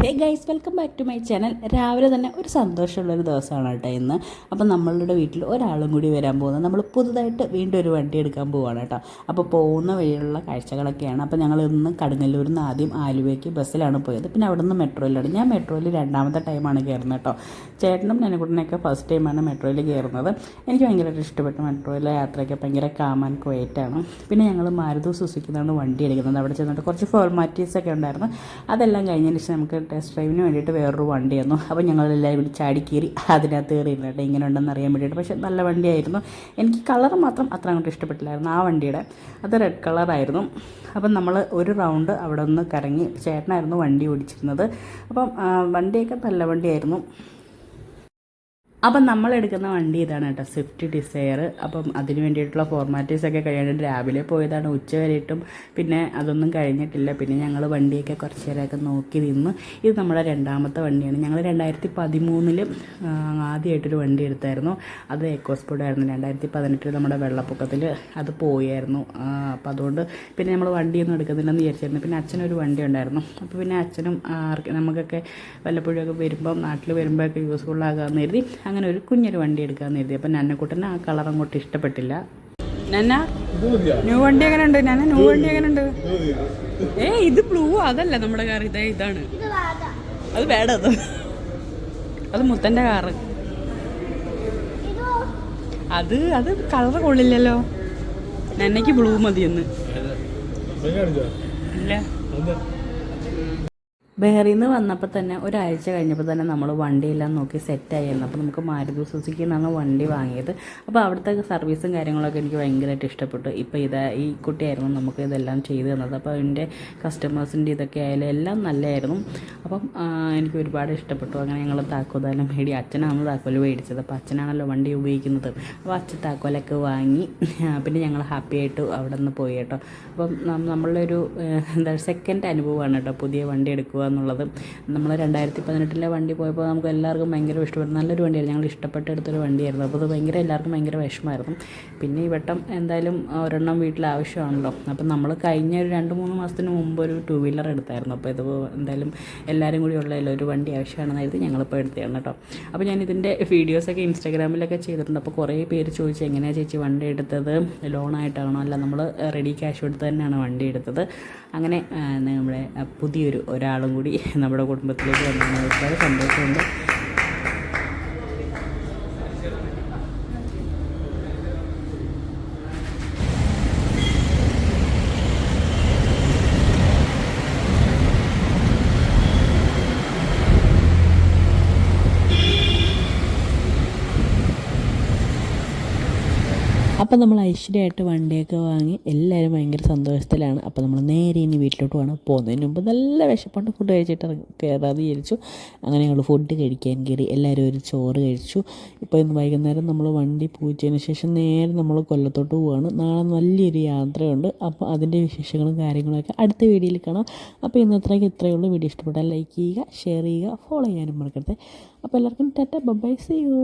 Hey guys, welcome back to my channel. രാവിലെ തന്നെ ഒരു സന്തോഷമുള്ളൊരു ദിവസമാണ് കേട്ടോ ഇന്ന്. അപ്പം നമ്മളുടെ വീട്ടിൽ ഒരാളും കൂടി വരാൻ പോകുന്നത്. നമ്മൾ പുതുതായിട്ട് വീണ്ടും ഒരു വണ്ടി എടുക്കാൻ പോവുകയാണ് കേട്ടോ. അപ്പോൾ പോകുന്ന വഴിയുള്ള കാഴ്ചകളൊക്കെയാണ്. അപ്പോൾ ഞങ്ങൾ ഇന്ന് കടുങ്ങല്ലൂരിൽ നിന്ന് ആദ്യം ആലുവയ്ക്ക് ബസ്സിലാണ് പോയത്. പിന്നെ അവിടെ നിന്ന് മെട്രോയിലാണ്. ഞാൻ മെട്രോയിൽ രണ്ടാമത്തെ ടൈമാണ് കയറുന്നത് കേട്ടോ. ചേട്ടനും നെനക്കുട്ടനൊക്കെ ഫസ്റ്റ് ടൈമാണ് മെട്രോയിൽ കയറുന്നത്. എനിക്ക് ഭയങ്കരമായിട്ട് ഇഷ്ടപ്പെട്ടു മെട്രോയിലെ യാത്രയൊക്കെ. ഭയങ്കര കാം ആൻഡ് ക്വയറ്റാണ്. പിന്നെ ഞങ്ങൾ മാരുതി സുസുക്കിന്നാണ് വണ്ടി എടുക്കുന്നത്. അവിടെ ചെന്നിട്ട് കുറച്ച് ഫോർമാലിറ്റീസൊക്കെ ഉണ്ടായിരുന്നു. അതെല്ലാം കഴിഞ്ഞതിന് ശേഷം നമുക്ക് ടെസ്റ്റ് ഡ്രൈവിന് വേണ്ടിയിട്ട് വേറൊരു വണ്ടി വന്നു. അപ്പോൾ ഞങ്ങളെല്ലാവരും കൂടി ചാടി കയറി അതിനകത്ത് കയറിയില്ല കേട്ടോ, ഇങ്ങനെ ഉണ്ടെന്ന് അറിയാൻ വേണ്ടിയിട്ട്. പക്ഷേ നല്ല വണ്ടിയായിരുന്നു. എനിക്ക് കളർ മാത്രം അത്ര അങ്ങോട്ട് ഇഷ്ടപ്പെട്ടില്ലായിരുന്നു ആ വണ്ടിയുടെ. അത് റെഡ് കളറായിരുന്നു. അപ്പം നമ്മൾ ഒരു റൗണ്ട് അവിടെ ഒന്ന് കറങ്ങി. ചേട്ടനായിരുന്നു വണ്ടി ഓടിച്ചിരുന്നത്. അപ്പം വണ്ടിയൊക്കെ നല്ല വണ്ടിയായിരുന്നു. അപ്പം നമ്മളെടുക്കുന്ന വണ്ടി ഇതാണ് കേട്ടോ, സ്വിഫ്റ്റ് ഡിസയർ. അപ്പം അതിന് വേണ്ടിയിട്ടുള്ള ഫോർമാലിറ്റീസൊക്കെ കഴിയാണ്ട് രാവിലെ പോയതാണ്. ഉച്ച വരെയിട്ടും പിന്നെ അതൊന്നും കഴിഞ്ഞിട്ടില്ല. പിന്നെ ഞങ്ങൾ വണ്ടിയൊക്കെ കുറച്ച് നേരമൊക്കെ നോക്കി നിന്നു. ഇത് നമ്മുടെ രണ്ടാമത്തെ വണ്ടിയാണ്. ഞങ്ങൾ 2013 ആദ്യമായിട്ടൊരു വണ്ടി എടുത്തായിരുന്നു. അത് എക്കോസ്പോർട്ടായിരുന്നു. 2018 നമ്മുടെ വെള്ളപ്പൊക്കത്തിൽ അത് പോയായിരുന്നു. അപ്പോൾ അതുകൊണ്ട് പിന്നെ നമ്മൾ വണ്ടിയൊന്നും എടുക്കുന്നില്ലെന്ന് വിചാരിച്ചായിരുന്നു. പിന്നെ അച്ഛനൊരു വണ്ടി ഉണ്ടായിരുന്നു. അപ്പോൾ പിന്നെ അച്ഛനും നമുക്കൊക്കെ വല്ലപ്പോഴൊക്കെ വരുമ്പം നാട്ടിൽ വരുമ്പോഴൊക്കെ യൂസ്ഫുള്ളാകാമെന്ന് കരുതി അങ്ങനെ ഒരു കുഞ്ഞൊരു വണ്ടി എടുക്കാമെന്ന് കരുതി. അപ്പം നന്നക്കുട്ടന് ആ കളർ അങ്ങോട്ട് ഇഷ്ടപ്പെട്ടില്ല. നന്ന ന്യൂ വണ്ടി എങ്ങനെ ഉണ്ട്? ന്യൂ വണ്ടി എങ്ങനെ ഉണ്ട്? ഇത് ബ്ലൂ അതല്ല നമ്മുടെ കാർ, ഇതാണ്. അത് വേണ്ട, അത് മുത്തൻ്റെ കാറ്. അത് കളർ കൊള്ളില്ലല്ലോ. നന്നയ്ക്ക് ബ്ലൂ മതിയൊന്ന്. ഇല്ല, ബഹറിൽ നിന്ന് വന്നപ്പോൾ തന്നെ ഒരാഴ്ച കഴിഞ്ഞപ്പോൾ തന്നെ നമ്മൾ വണ്ടിയെല്ലാം നോക്കി സെറ്റായിരുന്നു. അപ്പോൾ നമുക്ക് മാരുതി സുസുക്കി എന്നാണ് വണ്ടി വാങ്ങിയത്. അപ്പോൾ അവിടുത്തെ സർവീസും കാര്യങ്ങളൊക്കെ എനിക്ക് ഭയങ്കരമായിട്ട് ഇഷ്ടപ്പെട്ടു. ഇപ്പോൾ ഈ കുട്ടിയായിരുന്നു നമുക്ക് ഇതെല്ലാം ചെയ്തു തന്നത്. അപ്പോൾ അതിൻ്റെ കസ്റ്റമേഴ്സിൻ്റെ ഇതൊക്കെ ആയാലും എല്ലാം നല്ലതായിരുന്നു. അപ്പം എനിക്ക് ഒരുപാട് ഇഷ്ടപ്പെട്ടു. അങ്ങനെ ഞങ്ങൾ താക്കോലെല്ലാം മേടി. അച്ഛനാണ് താക്കോൽ മേടിച്ചത്. അപ്പോൾ അച്ഛനാണല്ലോ വണ്ടി ഉപയോഗിക്കുന്നത്. അപ്പോൾ അച്ഛൻ താക്കോലൊക്കെ വാങ്ങി. പിന്നെ ഞങ്ങൾ ഹാപ്പി ആയിട്ട് അവിടെ നിന്ന് പോയി കേട്ടോ. അപ്പം നമ്മളൊരു സെക്കൻഡ് അനുഭവമാണ് കേട്ടോ പുതിയ വണ്ടി എടുക്കുക എന്നുള്ളത്. നമ്മൾ 2018 വണ്ടി പോയപ്പോൾ നമുക്ക് എല്ലാവർക്കും ഭയങ്കര ഇഷ്ടപ്പെട്ടു. നല്ലൊരു വണ്ടിയായിരുന്നു. ഞങ്ങൾ ഇഷ്ടപ്പെട്ടെടുത്തൊരു വണ്ടിയായിരുന്നു. അപ്പോൾ അത് എല്ലാവർക്കും ഭയങ്കര വിഷമമായിരുന്നു. പിന്നെ ഈ വട്ടം എന്തായാലും ഒരെണ്ണം വീട്ടിൽ ആവശ്യമാണല്ലോ. അപ്പം നമ്മൾ കഴിഞ്ഞ ഒരു 2-3 മാസത്തിന് മുമ്പ് ഒരു 2 വീലർ എടുത്തായിരുന്നു. അപ്പോൾ ഇത് എന്തായാലും എല്ലാവരും കൂടി ഉള്ളതല്ലോ, ഒരു വണ്ടി ആവശ്യമാണെന്ന് കരുതി ഞങ്ങളിപ്പോൾ എടുത്തതാണ് കേട്ടോ. അപ്പോൾ ഞാൻ ഇതിൻ്റെ വീഡിയോസൊക്കെ ഇൻസ്റ്റാഗ്രാമിലൊക്കെ ചെയ്തിട്ടുണ്ട്. അപ്പോൾ കുറേ പേര് ചോദിച്ചു, എങ്ങനെയാണ് ചേച്ചി വണ്ടി എടുത്തത്, ലോണായിട്ടാണോ? അല്ല, നമ്മൾ റെഡി ക്യാഷ് എടുത്ത് തന്നെയാണ് വണ്ടി എടുത്തത്. അങ്ങനെ നമ്മുടെ പുതിയൊരു ഒരാളും കൂടി നമ്മുടെ കുടുംബത്തിലേക്ക് വന്നതിന് ഒരുപാട് സന്തോഷമുണ്ട്. അപ്പോൾ നമ്മൾ ഐശ്വര്യമായിട്ട് വണ്ടിയൊക്കെ വാങ്ങി എല്ലാവരും ഭയങ്കര സന്തോഷത്തിലാണ്. അപ്പോൾ നമ്മൾ നേരെ ഇനി വീട്ടിലോട്ട് വേണം. പോകുന്നതിന് മുമ്പ് നല്ല വിശപ്പുണ്ട്, ഫുഡ് കഴിച്ചിട്ട് കയറാതെ വിചാരിച്ചു. അങ്ങനെ ഞങ്ങൾ ഫുഡ് കഴിക്കാൻ കയറി. എല്ലാവരും ഒരു ചോറ് കഴിച്ചു. ഇപ്പോൾ ഇന്ന് വൈകുന്നേരം നമ്മൾ വണ്ടി പൂച്ചതിന് ശേഷം നേരെ നമ്മൾ കൊല്ലത്തോട്ട് പോവുകയാണ്. നാളെ നല്ലൊരു യാത്രയുണ്ട്. അപ്പോൾ അതിൻ്റെ വിശേഷങ്ങളും കാര്യങ്ങളൊക്കെ അടുത്ത വീഡിയോയിൽ കാണാം. അപ്പോൾ ഇന്നത്രയ്ക്ക് ഇത്രയേ ഉള്ളൂ. വീഡിയോ ഇഷ്ടപ്പെട്ടാൽ ലൈക്ക് ചെയ്യുക, ഷെയർ ചെയ്യുക, ഫോളോ ചെയ്യാനും മറക്കരുത്. അപ്പോൾ എല്ലാവർക്കും ടാറ്റ, ബൈ, സീ യു.